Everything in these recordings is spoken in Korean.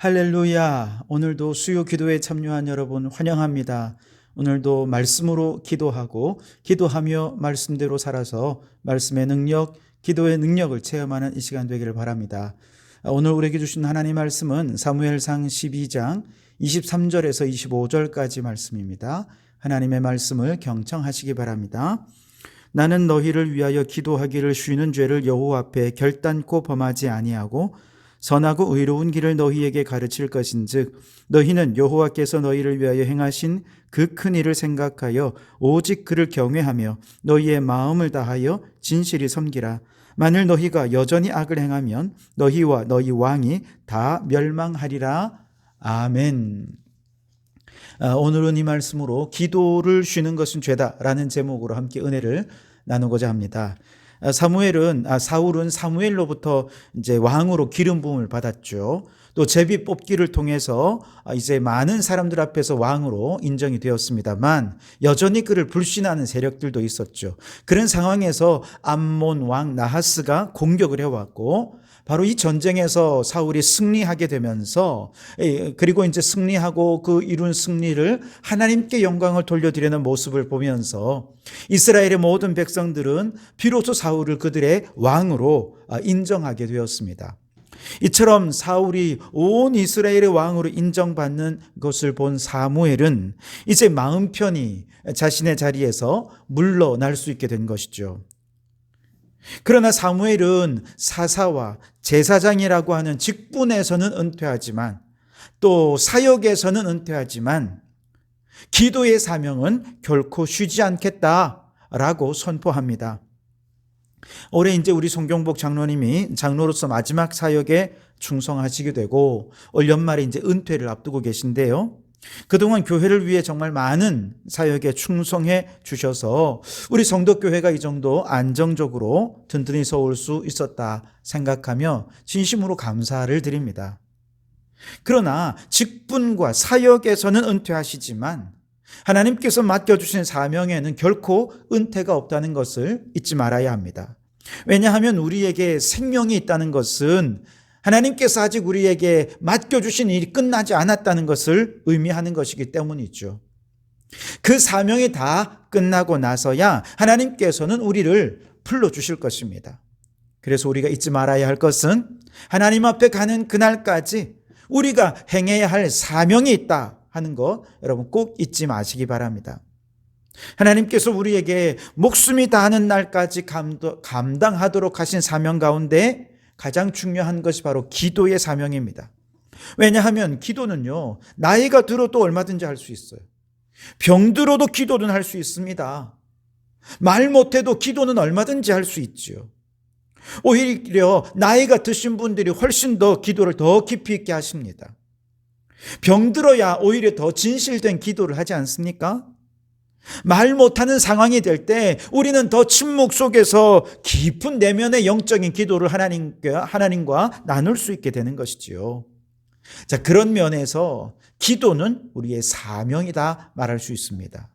할렐루야. 오늘도 수요 기도에 참여한 여러분 환영합니다. 오늘도 말씀으로 기도하고 기도하며 말씀대로 살아서 말씀의 능력, 기도의 능력을 체험하는 이 시간 되기를 바랍니다. 오늘 우리에게 주신 하나님 말씀은 사무엘상 12장 23절에서 25절까지 말씀입니다. 하나님의 말씀을 경청하시기 바랍니다. 나는 너희를 위하여 기도하기를 쉬는 죄를 여호와 앞에 결단코 범하지 아니하고 선하고 의로운 길을 너희에게 가르칠 것인즉 너희는 여호와께서 너희를 위하여 행하신 그 큰 일을 생각하여 오직 그를 경외하며 너희의 마음을 다하여 진실히 섬기라. 만일 너희가 여전히 악을 행하면 너희와 너희 왕이 다 멸망하리라. 아멘. 오늘은 이 말씀으로 기도를 쉬는 것은 죄다라는 제목으로 함께 은혜를 나누고자 합니다. 사울은 사무엘로부터 이제 왕으로 기름 부음을 받았죠. 또 제비 뽑기를 통해서 이제 많은 사람들 앞에서 왕으로 인정이 되었습니다만 여전히 그를 불신하는 세력들도 있었죠. 그런 상황에서 암몬 왕 나하스가 공격을 해왔고 바로 이 전쟁에서 사울이 승리하게 되면서 그리고 이제 승리하고 그 이룬 승리를 하나님께 영광을 돌려드리는 모습을 보면서 이스라엘의 모든 백성들은 비로소 사울을 그들의 왕으로 인정하게 되었습니다. 이처럼 사울이 온 이스라엘의 왕으로 인정받는 것을 본 사무엘은 이제 마음 편히 자신의 자리에서 물러날 수 있게 된 것이죠. 그러나 사무엘은 사사와 제사장이라고 하는 직분에서는 은퇴하지만 또 사역에서는 은퇴하지만 기도의 사명은 결코 쉬지 않겠다라고 선포합니다. 올해 이제 우리 송경복 장로님이 장로로서 마지막 사역에 충성하시게 되고 올 연말에 이제 은퇴를 앞두고 계신데요. 그동안 교회를 위해 정말 많은 사역에 충성해 주셔서 우리 성도교회가 이 정도 안정적으로 든든히 서올 수 있었다 생각하며 진심으로 감사를 드립니다. 그러나 직분과 사역에서는 은퇴하시지만 하나님께서 맡겨주신 사명에는 결코 은퇴가 없다는 것을 잊지 말아야 합니다. 왜냐하면 우리에게 생명이 있다는 것은 하나님께서 아직 우리에게 맡겨주신 일이 끝나지 않았다는 것을 의미하는 것이기 때문이죠. 그 사명이 다 끝나고 나서야 하나님께서는 우리를 불러주실 것입니다. 그래서 우리가 잊지 말아야 할 것은 하나님 앞에 가는 그날까지 우리가 행해야 할 사명이 있다 하는 것 여러분 꼭 잊지 마시기 바랍니다. 하나님께서 우리에게 목숨이 다하는 날까지 감당하도록 하신 사명 가운데 가장 중요한 것이 바로 기도의 사명입니다. 왜냐하면 기도는요, 나이가 들어도 얼마든지 할 수 있어요. 병들어도 기도는 할 수 있습니다. 말 못해도 기도는 얼마든지 할 수 있죠. 오히려 나이가 드신 분들이 훨씬 더 기도를 더 깊이 있게 하십니다. 병들어야 오히려 더 진실된 기도를 하지 않습니까? 말 못하는 상황이 될 때 우리는 더 침묵 속에서 깊은 내면의 영적인 기도를 하나님과 나눌 수 있게 되는 것이지요. 자, 그런 면에서 기도는 우리의 사명이다 말할 수 있습니다.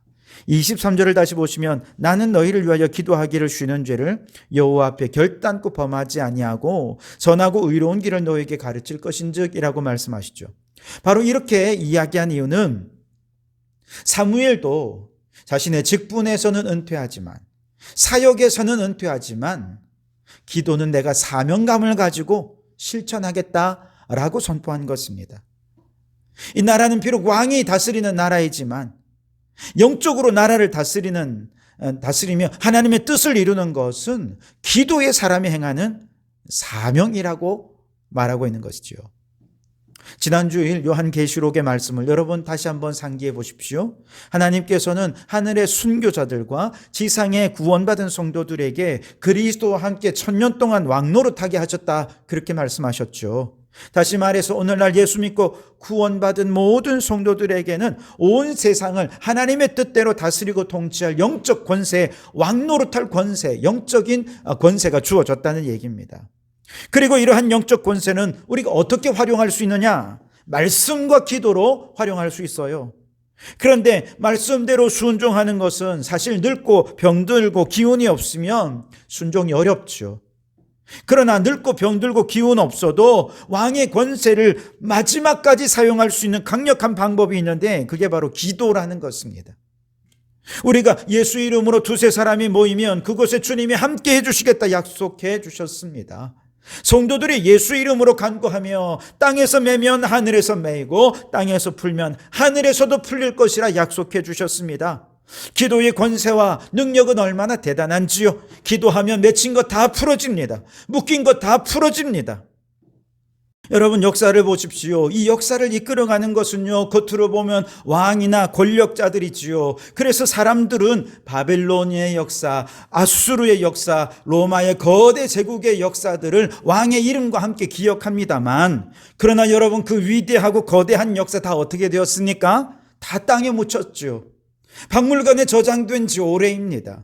23절을 다시 보시면 나는 너희를 위하여 기도하기를 쉬는 죄를 여호와 앞에 결단코 범하지 아니하고 선하고 의로운 길을 너희에게 가르칠 것인즉 이라고 말씀하시죠. 바로 이렇게 이야기한 이유는 사무엘도 자신의 직분에서는 은퇴하지만 사역에서는 은퇴하지만 기도는 내가 사명감을 가지고 실천하겠다라고 선포한 것입니다. 이 나라는 비록 왕이 다스리는 나라이지만 영적으로 나라를 다스리며 하나님의 뜻을 이루는 것은 기도의 사람이 행하는 사명이라고 말하고 있는 것이지요. 지난주일 요한계시록의 말씀을 여러분 다시 한번 상기해 보십시오. 하나님께서는 하늘의 순교자들과 지상의 구원받은 성도들에게 그리스도와 함께 1000년 동안 왕노릇하게 하셨다 그렇게 말씀하셨죠. 다시 말해서 오늘날 예수 믿고 구원받은 모든 성도들에게는 온 세상을 하나님의 뜻대로 다스리고 통치할 영적 권세, 왕노릇할 권세, 영적인 권세가 주어졌다는 얘기입니다. 그리고 이러한 영적 권세는 우리가 어떻게 활용할 수 있느냐? 말씀과 기도로 활용할 수 있어요. 그런데 말씀대로 순종하는 것은 사실 늙고 병들고 기운이 없으면 순종이 어렵죠. 그러나 늙고 병들고 기운 없어도 왕의 권세를 마지막까지 사용할 수 있는 강력한 방법이 있는데 그게 바로 기도라는 것입니다. 우리가 예수 이름으로 두세 사람이 모이면 그곳에 주님이 함께 해주시겠다 약속해 주셨습니다. 성도들이 예수 이름으로 간구하며 땅에서 매면 하늘에서 매이고 땅에서 풀면 하늘에서도 풀릴 것이라 약속해 주셨습니다. 기도의 권세와 능력은 얼마나 대단한지요. 기도하면 맺힌 것 다 풀어집니다. 묶인 것 다 풀어집니다. 여러분 역사를 보십시오. 이 역사를 이끌어가는 것은요, 겉으로 보면 왕이나 권력자들이지요. 그래서 사람들은 바벨론의 역사, 아수르의 역사, 로마의 거대 제국의 역사들을 왕의 이름과 함께 기억합니다만, 그러나 여러분 그 위대하고 거대한 역사 다 어떻게 되었습니까? 다 땅에 묻혔죠. 박물관에 저장된 지 오래입니다.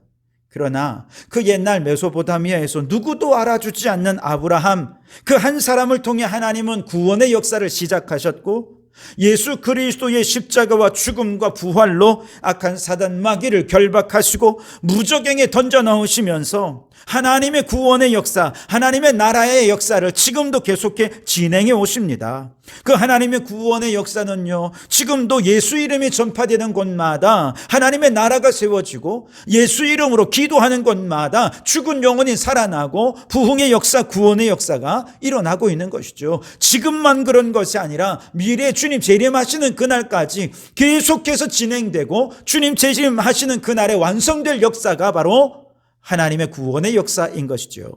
그러나 그 옛날 메소포타미아에서 누구도 알아주지 않는 아브라함, 그 한 사람을 통해 하나님은 구원의 역사를 시작하셨고 예수 그리스도의 십자가와 죽음과 부활로 악한 사단 마귀를 결박하시고 무저갱에 던져 넣으시면서 하나님의 구원의 역사, 하나님의 나라의 역사를 지금도 계속해 진행해 오십니다. 그 하나님의 구원의 역사는요, 지금도 예수 이름이 전파되는 곳마다 하나님의 나라가 세워지고 예수 이름으로 기도하는 곳마다 죽은 영혼이 살아나고 부흥의 역사, 구원의 역사가 일어나고 있는 것이죠. 지금만 그런 것이 아니라 미래 주님 재림하시는 그날까지 계속해서 진행되고 주님 재림하시는 그날에 완성될 역사가 바로 하나님의 구원의 역사인 것이죠.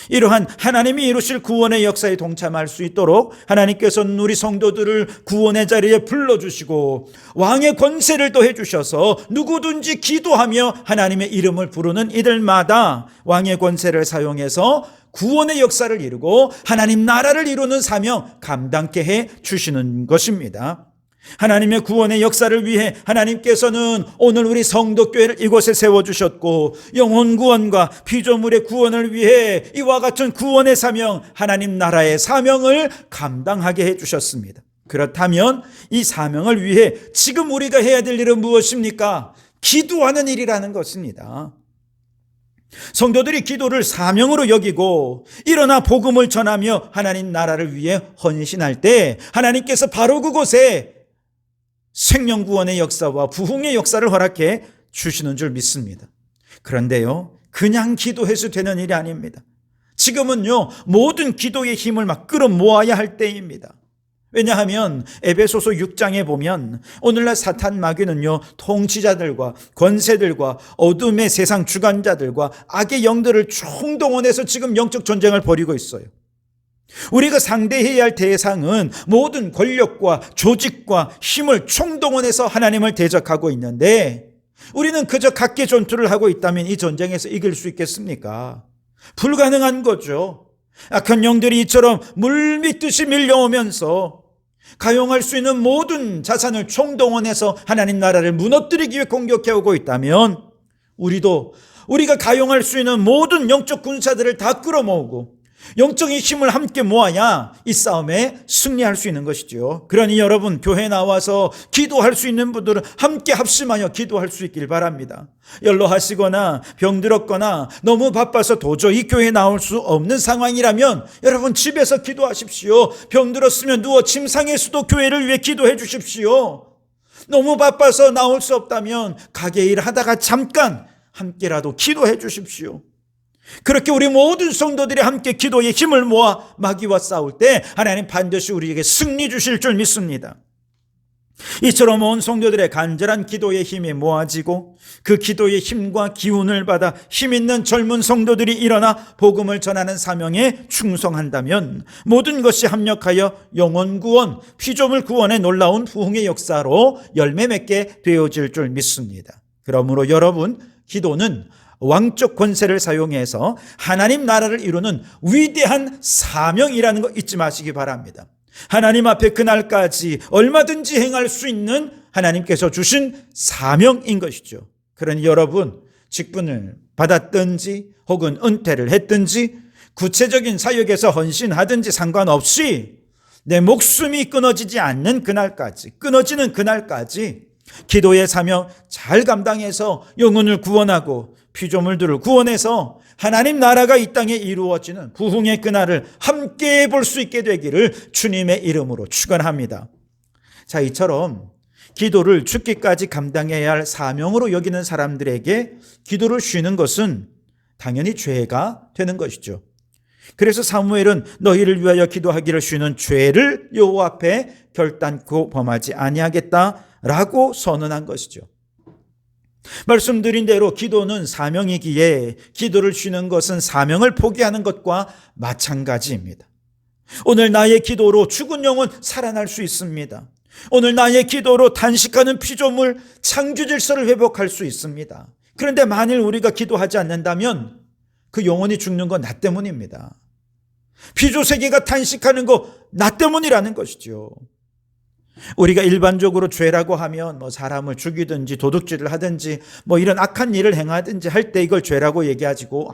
이러한 하나님이 이루실 구원의 역사에 동참할 수 있도록 하나님께서는 우리 성도들을 구원의 자리에 불러주시고 왕의 권세를 더해 주셔서 누구든지 기도하며 하나님의 이름을 부르는 이들마다 왕의 권세를 사용해서 구원의 역사를 이루고 하나님 나라를 이루는 사명 감당케 해 주시는 것입니다. 하나님의 구원의 역사를 위해 하나님께서는 오늘 우리 성도교회를 이곳에 세워주셨고 영혼 구원과 피조물의 구원을 위해 이와 같은 구원의 사명, 하나님 나라의 사명을 감당하게 해주셨습니다. 그렇다면 이 사명을 위해 지금 우리가 해야 될 일은 무엇입니까? 기도하는 일이라는 것입니다. 성도들이 기도를 사명으로 여기고 일어나 복음을 전하며 하나님 나라를 위해 헌신할 때 하나님께서 바로 그곳에 생명구원의 역사와 부흥의 역사를 허락해 주시는 줄 믿습니다. 그런데요, 그냥 기도해서 되는 일이 아닙니다. 지금은요, 모든 기도의 힘을 막 끌어모아야 할 때입니다. 왜냐하면 에베소서 6장에 보면 오늘날 사탄 마귀는요, 통치자들과 권세들과 어둠의 세상 주관자들과 악의 영들을 총동원해서 지금 영적 전쟁을 벌이고 있어요. 우리가 상대해야 할 대상은 모든 권력과 조직과 힘을 총동원해서 하나님을 대적하고 있는데 우리는 그저 각계 전투를 하고 있다면 이 전쟁에서 이길 수 있겠습니까? 불가능한 거죠. 악한 영들이 이처럼 물밀듯이 밀려오면서 가용할 수 있는 모든 자산을 총동원해서 하나님 나라를 무너뜨리기 위해 공격해오고 있다면 우리가 가용할 수 있는 모든 영적 군사들을 다 끌어모으고 영적인 힘을 함께 모아야 이 싸움에 승리할 수 있는 것이죠. 그러니 여러분 교회에 나와서 기도할 수 있는 분들은 함께 합심하여 기도할 수 있길 바랍니다. 연로하시거나 병들었거나 너무 바빠서 도저히 교회에 나올 수 없는 상황이라면 여러분 집에서 기도하십시오. 병들었으면 누워 침상에서도 교회를 위해 기도해 주십시오. 너무 바빠서 나올 수 없다면 가게 일 하다가 잠깐 함께라도 기도해 주십시오. 그렇게 우리 모든 성도들이 함께 기도의 힘을 모아 마귀와 싸울 때 하나님 반드시 우리에게 승리 주실 줄 믿습니다. 이처럼 온 성도들의 간절한 기도의 힘이 모아지고 그 기도의 힘과 기운을 받아 힘있는 젊은 성도들이 일어나 복음을 전하는 사명에 충성한다면 모든 것이 합력하여 영혼 구원, 피조물 구원의 놀라운 부흥의 역사로 열매 맺게 되어질 줄 믿습니다. 그러므로 여러분, 기도는 왕적 권세를 사용해서 하나님 나라를 이루는 위대한 사명이라는 거 잊지 마시기 바랍니다. 하나님 앞에 그날까지 얼마든지 행할 수 있는 하나님께서 주신 사명인 것이죠. 그러니 여러분, 직분을 받았든지 혹은 은퇴를 했든지 구체적인 사역에서 헌신하든지 상관없이 내 목숨이 끊어지는 그날까지 기도의 사명 잘 감당해서 영혼을 구원하고 피조물들을 구원해서 하나님 나라가 이 땅에 이루어지는 부흥의 그날을 함께 볼 수 있게 되기를 주님의 이름으로 축원합니다. 자, 이처럼 기도를 죽기까지 감당해야 할 사명으로 여기는 사람들에게 기도를 쉬는 것은 당연히 죄가 되는 것이죠. 그래서 사무엘은 너희를 위하여 기도하기를 쉬는 죄를 여호와 앞에 결단코 범하지 아니하겠다라고 선언한 것이죠. 말씀드린 대로 기도는 사명이기에 기도를 쉬는 것은 사명을 포기하는 것과 마찬가지입니다. 오늘 나의 기도로 죽은 영혼 살아날 수 있습니다. 오늘 나의 기도로 단식하는 피조물 창조 질서를 회복할 수 있습니다. 그런데 만일 우리가 기도하지 않는다면 그 영혼이 죽는 건 나 때문입니다. 피조세계가 단식하는 거 나 때문이라는 것이죠. 우리가 일반적으로 죄라고 하면 사람을 죽이든지 도둑질을 하든지 이런 악한 일을 행하든지 할 때 이걸 죄라고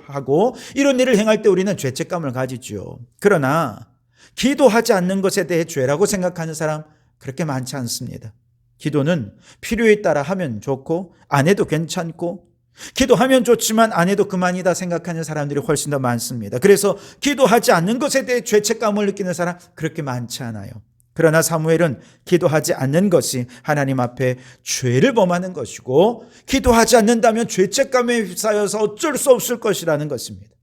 하고 이런 일을 행할 때 우리는 죄책감을 가지죠. 그러나 기도하지 않는 것에 대해 죄라고 생각하는 사람 그렇게 많지 않습니다. 기도는 필요에 따라 하면 좋고 안 해도 괜찮고 기도하면 좋지만 안 해도 그만이다 생각하는 사람들이 훨씬 더 많습니다. 그래서 기도하지 않는 것에 대해 죄책감을 느끼는 사람 그렇게 많지 않아요. 그러나 사무엘은 기도하지 않는 것이 하나님 앞에 죄를 범하는 것이고 기도하지 않는다면 죄책감에 휩싸여서 어쩔 수 없을 것이라는 것입니다.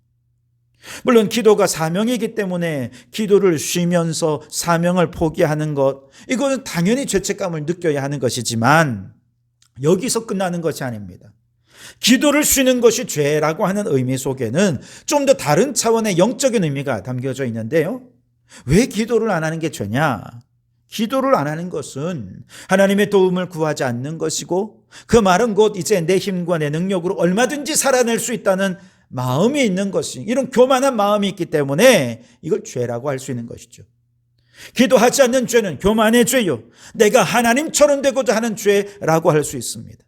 물론 기도가 사명이기 때문에 기도를 쉬면서 사명을 포기하는 것, 이거는 당연히 죄책감을 느껴야 하는 것이지만 여기서 끝나는 것이 아닙니다. 기도를 쉬는 것이 죄라고 하는 의미 속에는 좀 더 다른 차원의 영적인 의미가 담겨져 있는데요. 왜 기도를 안 하는 게 죄냐? 기도를 안 하는 것은 하나님의 도움을 구하지 않는 것이고 그 말은 곧 이제 내 힘과 내 능력으로 얼마든지 살아낼 수 있다는 마음이 있는 것이, 이런 교만한 마음이 있기 때문에 이걸 죄라고 할 수 있는 것이죠. 기도하지 않는 죄는 교만의 죄요, 내가 하나님처럼 되고자 하는 죄라고 할 수 있습니다.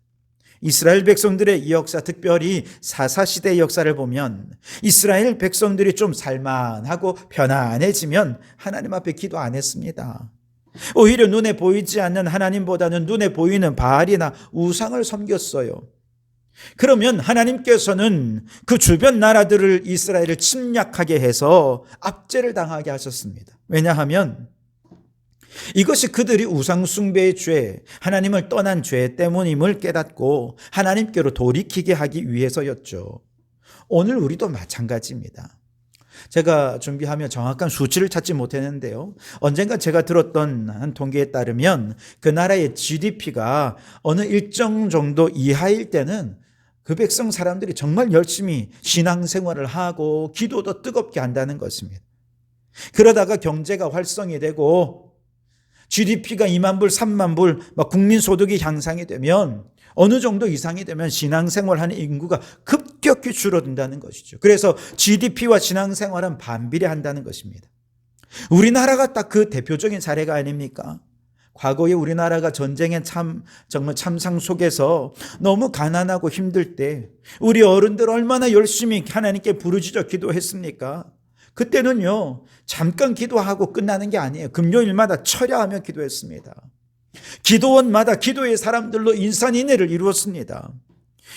이스라엘 백성들의 이 역사, 특별히 사사시대의 역사를 보면 이스라엘 백성들이 좀 살만하고 편안해지면 하나님 앞에 기도 안 했습니다. 오히려 눈에 보이지 않는 하나님보다는 눈에 보이는 바알이나 우상을 섬겼어요. 그러면 하나님께서는 그 주변 나라들을 이스라엘을 침략하게 해서 압제를 당하게 하셨습니다. 왜냐하면 이것이 그들이 우상숭배의 죄, 하나님을 떠난 죄 때문임을 깨닫고 하나님께로 돌이키게 하기 위해서였죠. 오늘 우리도 마찬가지입니다. 제가 준비하며 정확한 수치를 찾지 못했는데요, 언젠가 제가 들었던 한 통계에 따르면 그 나라의 GDP가 어느 일정 정도 이하일 때는 그 백성 사람들이 정말 열심히 신앙생활을 하고 기도도 뜨겁게 한다는 것입니다. 그러다가 경제가 활성이 되고 GDP가 2만 불, 3만 불, 국민소득이 향상이 되면 어느 정도 이상이 되면 신앙생활하는 인구가 급격히 줄어든다는 것이죠. 그래서 GDP와 신앙생활은 반비례한다는 것입니다. 우리나라가 딱 그 대표적인 사례가 아닙니까? 과거에 우리나라가 전쟁의 정말 참상 속에서 너무 가난하고 힘들 때 우리 어른들 얼마나 열심히 하나님께 부르짖어 기도했습니까? 그때는요, 잠깐 기도하고 끝나는 게 아니에요. 금요일마다 철야하며 기도했습니다. 기도원마다 기도의 사람들로 인산인해를 이루었습니다.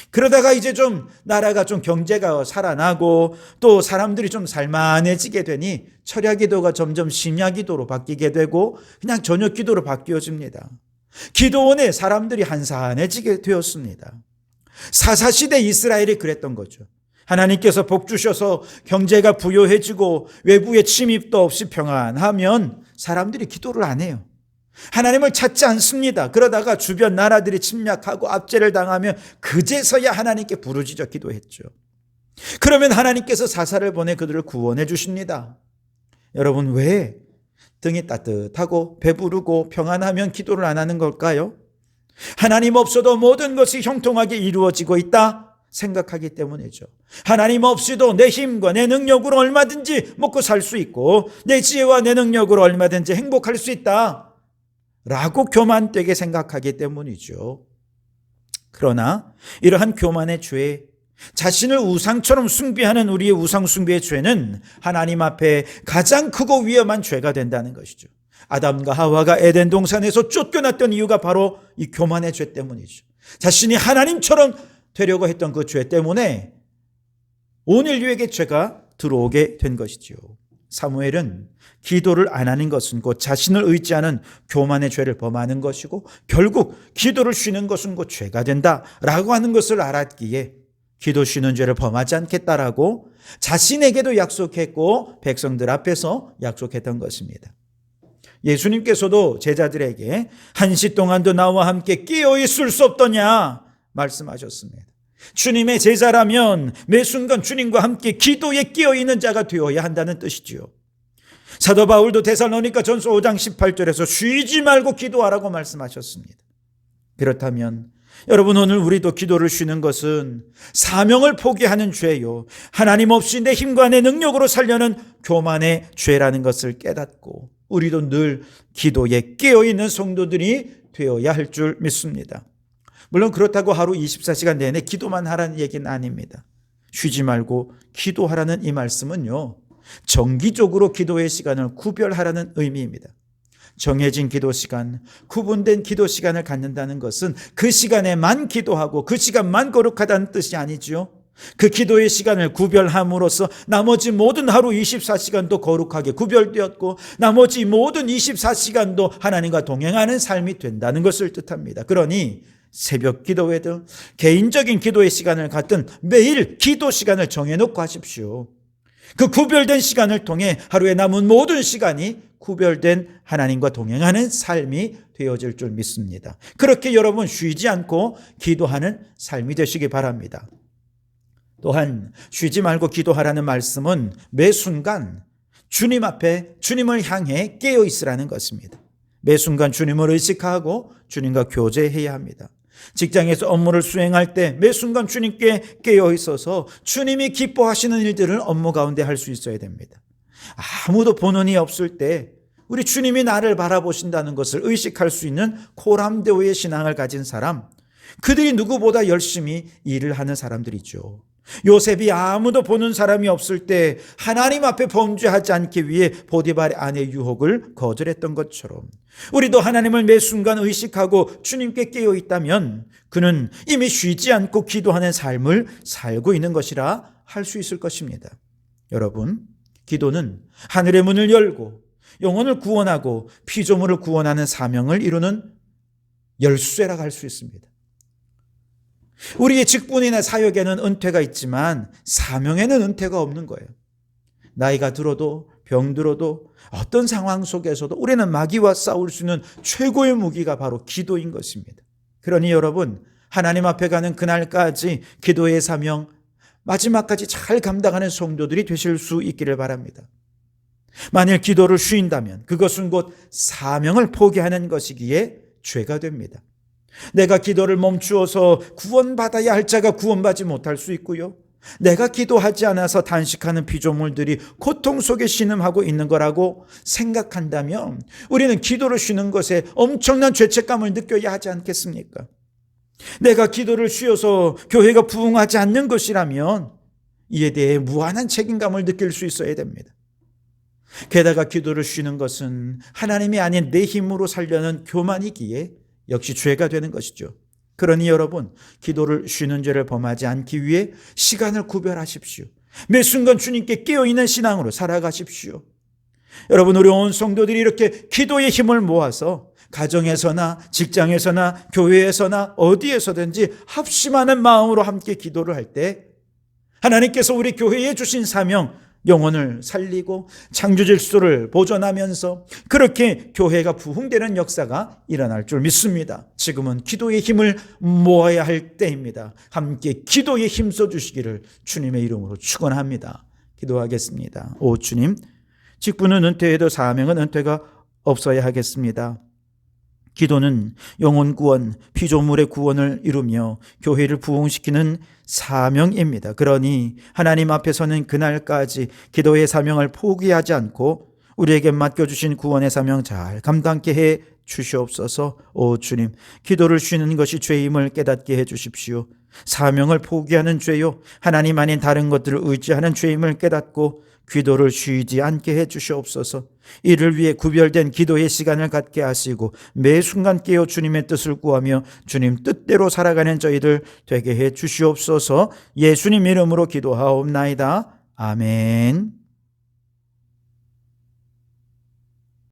그러다가 이제 좀 나라가 좀 경제가 살아나고 또 사람들이 좀 살만해지게 되니 철야 기도가 점점 심야 기도로 바뀌게 되고 그냥 저녁 기도로 바뀌어집니다. 기도원에 사람들이 한산해지게 되었습니다. 사사시대 이스라엘이 그랬던 거죠. 하나님께서 복 주셔서 경제가 부요해지고 외부의 침입도 없이 평안하면 사람들이 기도를 안 해요. 하나님을 찾지 않습니다. 그러다가 주변 나라들이 침략하고 압제를 당하면 그제서야 하나님께 부르짖어 기도했죠. 그러면 하나님께서 사사를 보내 그들을 구원해 주십니다. 여러분, 왜 등이 따뜻하고 배부르고 평안하면 기도를 안 하는 걸까요? 하나님 없어도 모든 것이 형통하게 이루어지고 있다 생각하기 때문이죠. 하나님 없이도 내 힘과 내 능력으로 얼마든지 먹고 살 수 있고 내 지혜와 내 능력으로 얼마든지 행복할 수 있다 라고 교만되게 생각하기 때문이죠. 그러나 이러한 교만의 죄, 자신을 우상처럼 숭배하는 우리의 우상숭배의 죄는 하나님 앞에 가장 크고 위험한 죄가 된다는 것이죠. 아담과 하와가 에덴 동산에서 쫓겨났던 이유가 바로 이 교만의 죄 때문이죠. 자신이 하나님처럼 되려고 했던 그 죄 때문에 온 인류에게 죄가 들어오게 된 것이지요. 사무엘은 기도를 안 하는 것은 곧 자신을 의지하는 교만의 죄를 범하는 것이고 결국 기도를 쉬는 것은 곧 죄가 된다라고 하는 것을 알았기에 기도 쉬는 죄를 범하지 않겠다라고 자신에게도 약속했고 백성들 앞에서 약속했던 것입니다. 예수님께서도 제자들에게 한시 동안도 나와 함께 끼어 있을 수 없더냐 말씀하셨습니다. 주님의 제자라면 매 순간 주님과 함께 기도에 끼어 있는 자가 되어야 한다는 뜻이지요. 사도 바울도 데살로니가 전서 5장 18절에서 쉬지 말고 기도하라고 말씀하셨습니다. 그렇다면 여러분, 오늘 우리도 기도를 쉬는 것은 사명을 포기하는 죄요, 하나님 없이 내 힘과 내 능력으로 살려는 교만의 죄라는 것을 깨닫고 우리도 늘 기도에 깨어있는 성도들이 되어야 할 줄 믿습니다. 물론 그렇다고 하루 24시간 내내 기도만 하라는 얘기는 아닙니다. 쉬지 말고 기도하라는 이 말씀은요, 정기적으로 기도의 시간을 구별하라는 의미입니다. 정해진 기도 시간, 구분된 기도 시간을 갖는다는 것은 그 시간에만 기도하고 그 시간만 거룩하다는 뜻이 아니지요. 그 기도의 시간을 구별함으로써 나머지 모든 하루 24시간도 거룩하게 구별되었고 나머지 모든 24시간도 하나님과 동행하는 삶이 된다는 것을 뜻합니다. 그러니 새벽 기도회든 개인적인 기도의 시간을 갖든 매일 기도 시간을 정해놓고 하십시오. 그 구별된 시간을 통해 하루에 남은 모든 시간이 구별된 하나님과 동행하는 삶이 되어질 줄 믿습니다. 그렇게 여러분 쉬지 않고 기도하는 삶이 되시기 바랍니다. 또한 쉬지 말고 기도하라는 말씀은 매 순간 주님 앞에 주님을 향해 깨어 있으라는 것입니다. 매 순간 주님을 의식하고 주님과 교제해야 합니다. 직장에서 업무를 수행할 때 매 순간 주님께 깨어 있어서 주님이 기뻐하시는 일들을 업무 가운데 할 수 있어야 됩니다. 아무도 보는 이 없을 때 우리 주님이 나를 바라보신다는 것을 의식할 수 있는 코람데오의 신앙을 가진 사람, 그들이 누구보다 열심히 일을 하는 사람들이죠. 요셉이 아무도 보는 사람이 없을 때 하나님 앞에 범죄하지 않기 위해 보디발의 아내의 유혹을 거절했던 것처럼 우리도 하나님을 매 순간 의식하고 주님께 깨어 있다면 그는 이미 쉬지 않고 기도하는 삶을 살고 있는 것이라 할 수 있을 것입니다. 여러분, 기도는 하늘의 문을 열고 영혼을 구원하고 피조물을 구원하는 사명을 이루는 열쇠라고 할 수 있습니다. 우리의 직분이나 사역에는 은퇴가 있지만 사명에는 은퇴가 없는 거예요. 나이가 들어도 병들어도 어떤 상황 속에서도 우리는 마귀와 싸울 수 있는 최고의 무기가 바로 기도인 것입니다. 그러니 여러분, 하나님 앞에 가는 그날까지 기도의 사명 마지막까지 잘 감당하는 성도들이 되실 수 있기를 바랍니다. 만일 기도를 쉬인다면 그것은 곧 사명을 포기하는 것이기에 죄가 됩니다. 내가 기도를 멈추어서 구원받아야 할 자가 구원받지 못할 수 있고요, 내가 기도하지 않아서 단식하는 피조물들이 고통 속에 신음하고 있는 거라고 생각한다면 우리는 기도를 쉬는 것에 엄청난 죄책감을 느껴야 하지 않겠습니까? 내가 기도를 쉬어서 교회가 부흥하지 않는 것이라면 이에 대해 무한한 책임감을 느낄 수 있어야 됩니다. 게다가 기도를 쉬는 것은 하나님이 아닌 내 힘으로 살려는 교만이기에 역시 죄가 되는 것이죠. 그러니 여러분, 기도를 쉬는 죄를 범하지 않기 위해 시간을 구별하십시오. 매 순간 주님께 깨어있는 신앙으로 살아가십시오. 여러분, 우리 온 성도들이 이렇게 기도의 힘을 모아서 가정에서나 직장에서나 교회에서나 어디에서든지 합심하는 마음으로 함께 기도를 할 때 하나님께서 우리 교회에 주신 사명, 영혼을 살리고 창조 질서를 보존하면서 그렇게 교회가 부흥되는 역사가 일어날 줄 믿습니다. 지금은 기도의 힘을 모아야 할 때입니다. 함께 기도에 힘써 주시기를 주님의 이름으로 축원합니다. 기도하겠습니다. 오 주님, 직분은 은퇴해도 사명은 은퇴가 없어야 하겠습니다. 기도는 영혼 구원, 피조물의 구원을 이루며 교회를 부흥시키는 사명입니다. 그러니 하나님 앞에서는 그날까지 기도의 사명을 포기하지 않고 우리에게 맡겨주신 구원의 사명 잘 감당케 해 주시옵소서. 오 주님, 기도를 쉬는 것이 죄임을 깨닫게 해 주십시오. 사명을 포기하는 죄요, 하나님 아닌 다른 것들을 의지하는 죄임을 깨닫고 기도를 쉬지 않게 해 주시옵소서. 이를 위해 구별된 기도의 시간을 갖게 하시고 매 순간 깨어 주님의 뜻을 구하며 주님 뜻대로 살아가는 저희들 되게 해 주시옵소서. 예수님 이름으로 기도하옵나이다. 아멘.